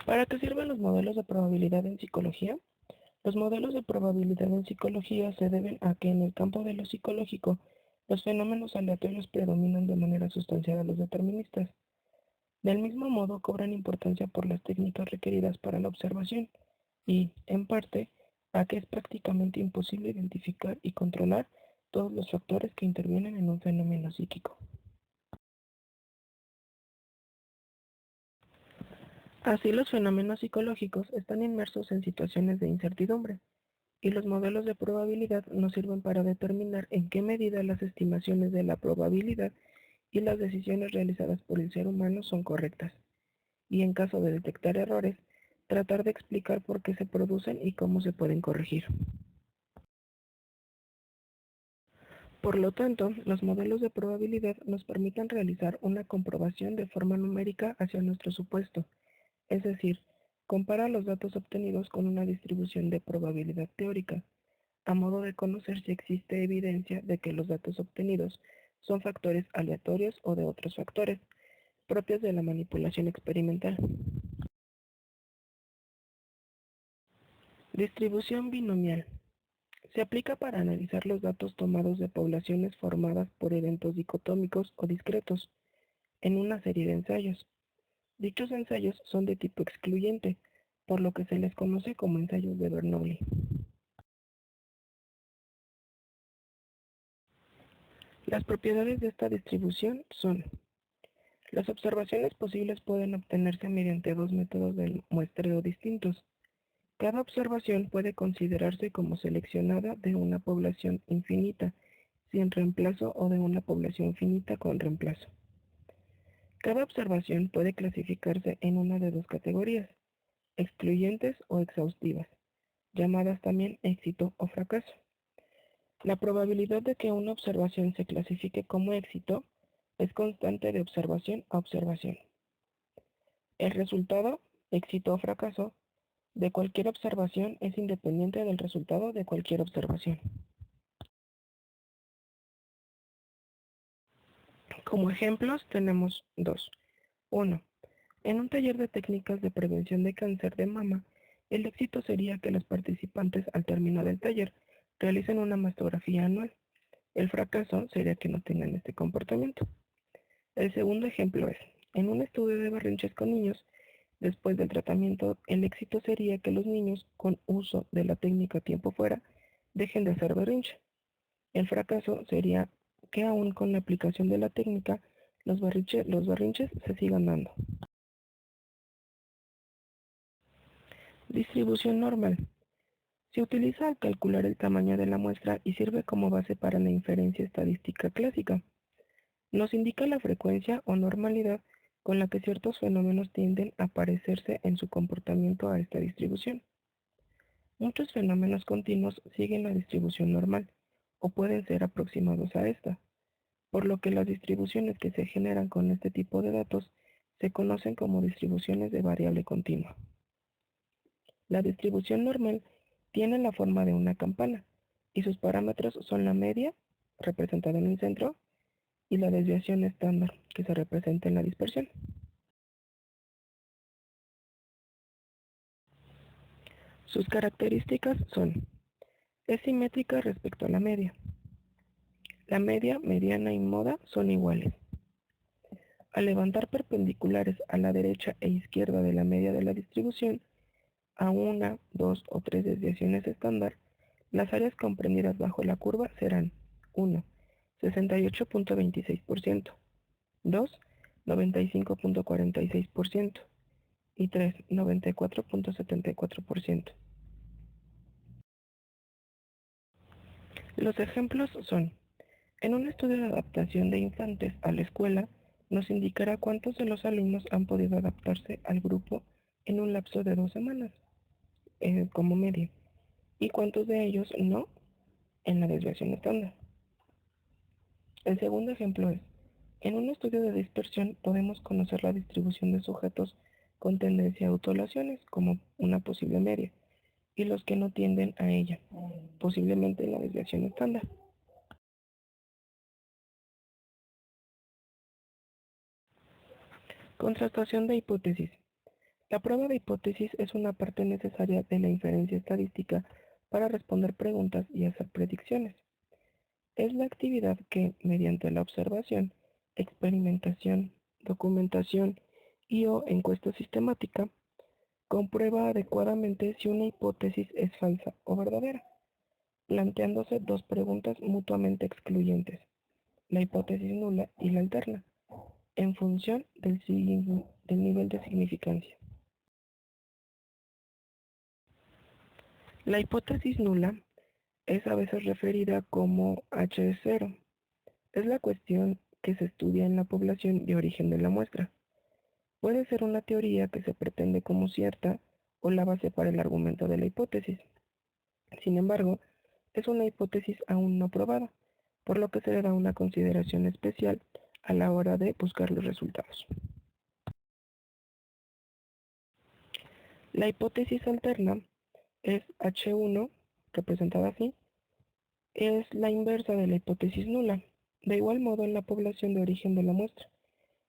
¿Para qué sirven los modelos de probabilidad en psicología? Los modelos de probabilidad en psicología se deben a que en el campo de lo psicológico, los fenómenos aleatorios predominan de manera sustancial a los deterministas. Del mismo modo, cobran importancia por las técnicas requeridas para la observación y, en parte, a que es prácticamente imposible identificar y controlar todos los factores que intervienen en un fenómeno psíquico. Así, los fenómenos psicológicos están inmersos en situaciones de incertidumbre, y los modelos de probabilidad nos sirven para determinar en qué medida las estimaciones de la probabilidad y las decisiones realizadas por el ser humano son correctas, y en caso de detectar errores, tratar de explicar por qué se producen y cómo se pueden corregir. Por lo tanto, los modelos de probabilidad nos permiten realizar una comprobación de forma numérica hacia nuestro supuesto, es decir, compara los datos obtenidos con una distribución de probabilidad teórica, a modo de conocer si existe evidencia de que los datos obtenidos son factores aleatorios o de otros factores, propios de la manipulación experimental. Distribución binomial. Se aplica para analizar los datos tomados de poblaciones formadas por eventos dicotómicos o discretos en una serie de ensayos. Dichos ensayos son de tipo excluyente, por lo que se les conoce como ensayos de Bernoulli. Las propiedades de esta distribución son: las observaciones posibles pueden obtenerse mediante dos métodos de muestreo distintos. Cada observación puede considerarse como seleccionada de una población infinita, sin reemplazo, o de una población finita con reemplazo. Cada observación puede clasificarse en una de dos categorías, excluyentes o exhaustivas, llamadas también éxito o fracaso. La probabilidad de que una observación se clasifique como éxito es constante de observación a observación. El resultado, éxito o fracaso, de cualquier observación es independiente del resultado de cualquier observación. Como ejemplos tenemos dos. 1. En un taller de técnicas de prevención de cáncer de mama, el éxito sería que los participantes al término del taller realicen una mastografía anual. El fracaso sería que no tengan este comportamiento. El segundo ejemplo es, en un estudio de berrinches con niños, después del tratamiento, el éxito sería que los niños, con uso de la técnica tiempo fuera, dejen de hacer berrinche. El fracaso sería que aún con la aplicación de la técnica, los berrinches se sigan dando. Distribución normal. Se utiliza al calcular el tamaño de la muestra y sirve como base para la inferencia estadística clásica. Nos indica la frecuencia o normalidad con la que ciertos fenómenos tienden a parecerse en su comportamiento a esta distribución. Muchos fenómenos continuos siguen la distribución normal o pueden ser aproximados a esta, por lo que las distribuciones que se generan con este tipo de datos se conocen como distribuciones de variable continua. La distribución normal tiene la forma de una campana y sus parámetros son la media, representada en el centro, y la desviación estándar, que se representa en la dispersión. Sus características son: es simétrica respecto a la media. La media, mediana y moda son iguales. Al levantar perpendiculares a la derecha e izquierda de la media de la distribución, a una, dos o tres desviaciones estándar, las áreas comprendidas bajo la curva serán 1. 68.26%, 2. 95.46% y 3. 94.74%. Los ejemplos son: en un estudio de adaptación de infantes a la escuela, nos indicará cuántos de los alumnos han podido adaptarse al grupo en un lapso de 2 semanas, como media, y cuántos de ellos no, en la desviación estándar. El segundo ejemplo es: en un estudio de dispersión podemos conocer la distribución de sujetos con tendencia a autolesiones como una posible media, y los que no tienden a ella, posiblemente en la desviación estándar. Contrastación de hipótesis. La prueba de hipótesis es una parte necesaria de la inferencia estadística para responder preguntas y hacer predicciones. Es la actividad que, mediante la observación, experimentación, documentación y/o encuesta sistemática, comprueba adecuadamente si una hipótesis es falsa o verdadera, planteándose dos preguntas mutuamente excluyentes, la hipótesis nula y la alterna, en función del nivel de significancia. La hipótesis nula es a veces referida como H0. Es la cuestión que se estudia en la población de origen de la muestra. Puede ser una teoría que se pretende como cierta o la base para el argumento de la hipótesis. Sin embargo, es una hipótesis aún no probada, por lo que se le da una consideración especial a la hora de buscar los resultados. La hipótesis alterna es H1, representada así, es la inversa de la hipótesis nula, de igual modo en la población de origen de la muestra.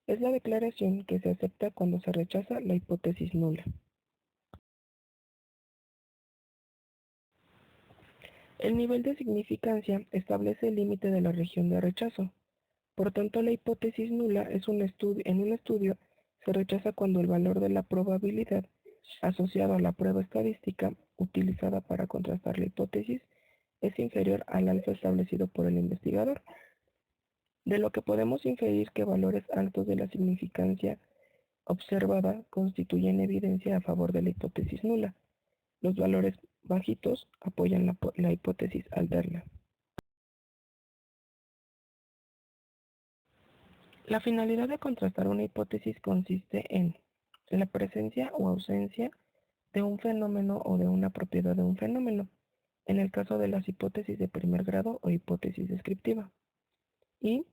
Es la declaración que se acepta cuando se rechaza la hipótesis nula. El nivel de significancia establece el límite de la región de rechazo. Por tanto, la hipótesis nula en un estudio se rechaza cuando el valor de la probabilidad asociado a la prueba estadística utilizada para contrastar la hipótesis es inferior al alfa establecido por el investigador, de lo que podemos inferir que valores altos de la significancia observada constituyen evidencia a favor de la hipótesis nula. Los valores bajitos apoyan la hipótesis alterna. La finalidad de contrastar una hipótesis consiste en la presencia o ausencia de un fenómeno o de una propiedad de un fenómeno, en el caso de las hipótesis de primer grado o hipótesis descriptiva, y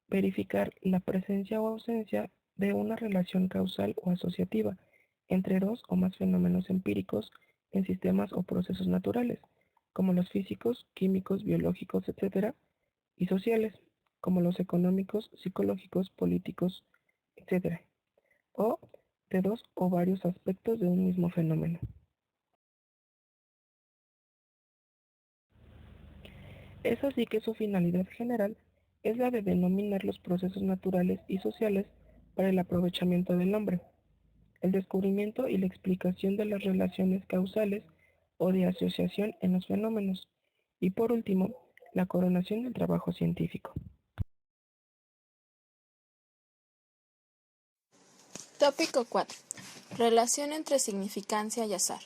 verificar la presencia o ausencia de una relación causal o asociativa entre dos o más fenómenos empíricos en sistemas o procesos naturales, como los físicos, químicos, biológicos, etc., y sociales, como los económicos, psicológicos, políticos, etc., o de dos o varios aspectos de un mismo fenómeno. Es así que su finalidad general es la de denominar los procesos naturales y sociales para el aprovechamiento del hombre, el descubrimiento y la explicación de las relaciones causales o de asociación en los fenómenos, y por último, la coronación del trabajo científico. Tópico 4. Relación entre significancia y azar.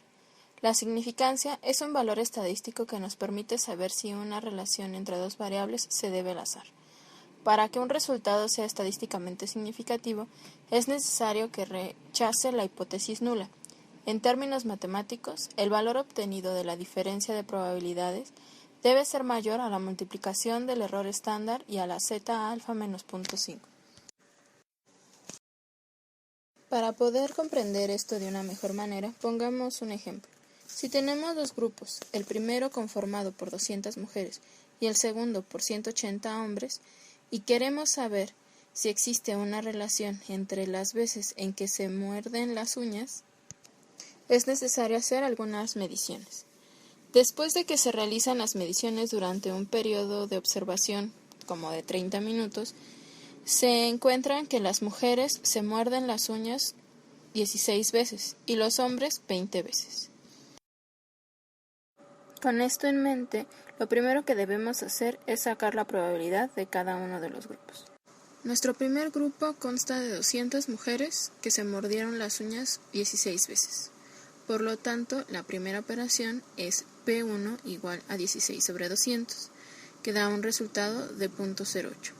La significancia es un valor estadístico que nos permite saber si una relación entre dos variables se debe al azar. Para que un resultado sea estadísticamente significativo, es necesario que rechace la hipótesis nula. En términos matemáticos, el valor obtenido de la diferencia de probabilidades debe ser mayor a la multiplicación del error estándar y a la zeta alfa menos 0.5. Para poder comprender esto de una mejor manera, pongamos un ejemplo. Si tenemos dos grupos, el primero conformado por 200 mujeres y el segundo por 180 hombres, y queremos saber si existe una relación entre las veces en que se muerden las uñas, es necesario hacer algunas mediciones. Después de que se realizan las mediciones durante un periodo de observación como de 30 minutos, se encuentran que las mujeres se muerden las uñas 16 veces y los hombres 20 veces. Con esto en mente, lo primero que debemos hacer es sacar la probabilidad de cada uno de los grupos. Nuestro primer grupo consta de 200 mujeres que se mordieron las uñas 16 veces. Por lo tanto, la primera operación es P1 igual a 16 sobre 200, que da un resultado de 0.08.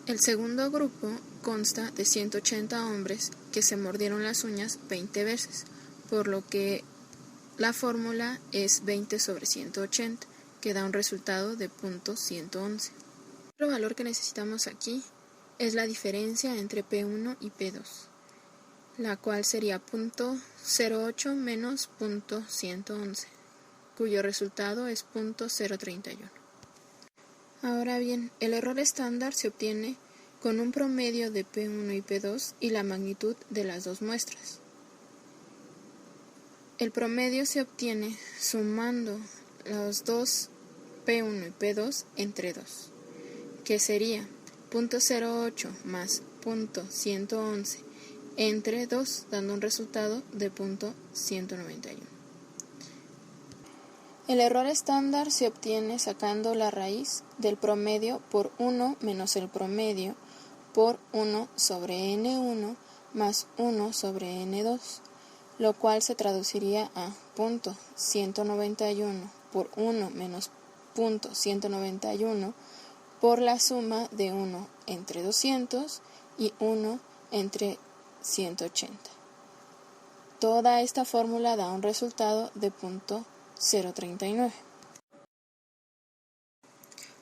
El segundo grupo consta de 180 hombres que se mordieron las uñas 20 veces, por lo que la fórmula es 20 sobre 180, que da un resultado de 0.111. Otro valor que necesitamos aquí es la diferencia entre P1 y P2, la cual sería 0.08 menos 0.111, cuyo resultado es 0.031. Ahora bien, el error estándar se obtiene con un promedio de P1 y P2 y la magnitud de las dos muestras. El promedio se obtiene sumando los dos P1 y P2 entre 2, que sería 0.08 más 0.111 entre 2, dando un resultado de 0.191. El error estándar se obtiene sacando la raíz del promedio por 1 menos el promedio por 1 sobre N1 más 1 sobre N2, lo cual se traduciría a 0.191 por 1 menos 0.191 por la suma de 1 entre 200 y 1 entre 180. Toda esta fórmula da un resultado de 0.039.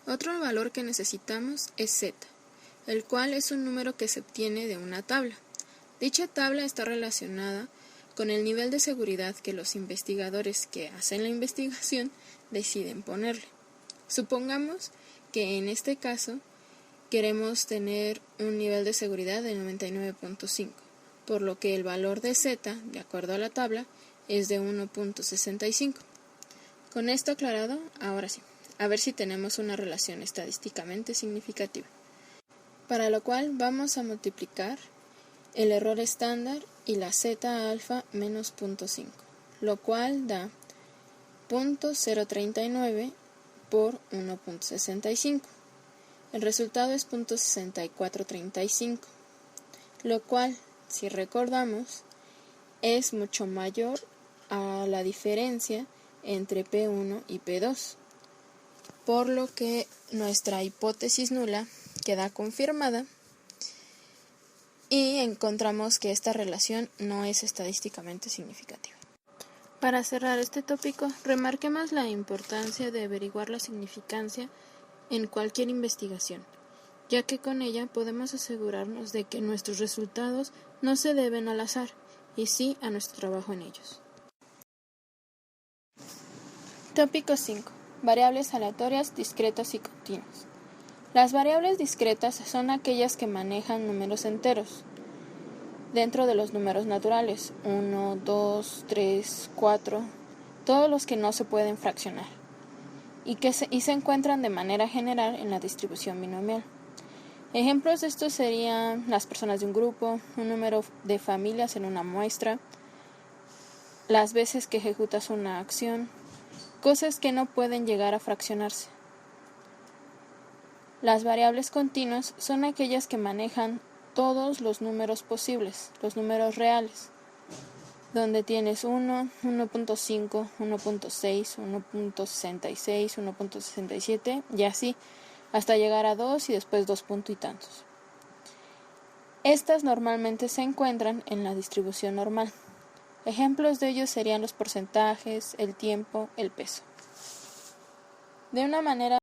Otro valor que necesitamos es z, el cual es un número que se obtiene de una tabla. Dicha tabla está relacionada con el nivel de seguridad que los investigadores que hacen la investigación deciden ponerle. Supongamos que en este caso queremos tener un nivel de seguridad de 99.5, por lo que el valor de z, de acuerdo a la tabla, es de 1.65. Con esto aclarado, ahora sí, a ver si tenemos una relación estadísticamente significativa. Para lo cual vamos a multiplicar el error estándar y la z alfa menos 0.5, lo cual da 0.039 por 1.65. El resultado es 0.6435, lo cual, si recordamos, es mucho mayor a la diferencia entre P1 y P2, por lo que nuestra hipótesis nula queda confirmada y encontramos que esta relación no es estadísticamente significativa. Para cerrar este tópico, remarquemos la importancia de averiguar la significancia en cualquier investigación, ya que con ella podemos asegurarnos de que nuestros resultados no se deben al azar, y sí a nuestro trabajo en ellos. Tópico 5. Variables aleatorias, discretas y continuas. Las variables discretas son aquellas que manejan números enteros dentro de los números naturales, 1, 2, 3, 4, todos los que no se pueden fraccionar, y se encuentran de manera general en la distribución binomial. Ejemplos de esto serían las personas de un grupo, un número de familias en una muestra, las veces que ejecutas una acción, cosas que no pueden llegar a fraccionarse. Las variables continuas son aquellas que manejan todos los números posibles, los números reales, donde tienes 1, 1.5, 1.6, 1.66, 1.67 y así, hasta llegar a 2 y después 2 punto y tantos. Estas normalmente se encuentran en la distribución normal. Ejemplos de ellos serían los porcentajes, el tiempo, el peso. De una manera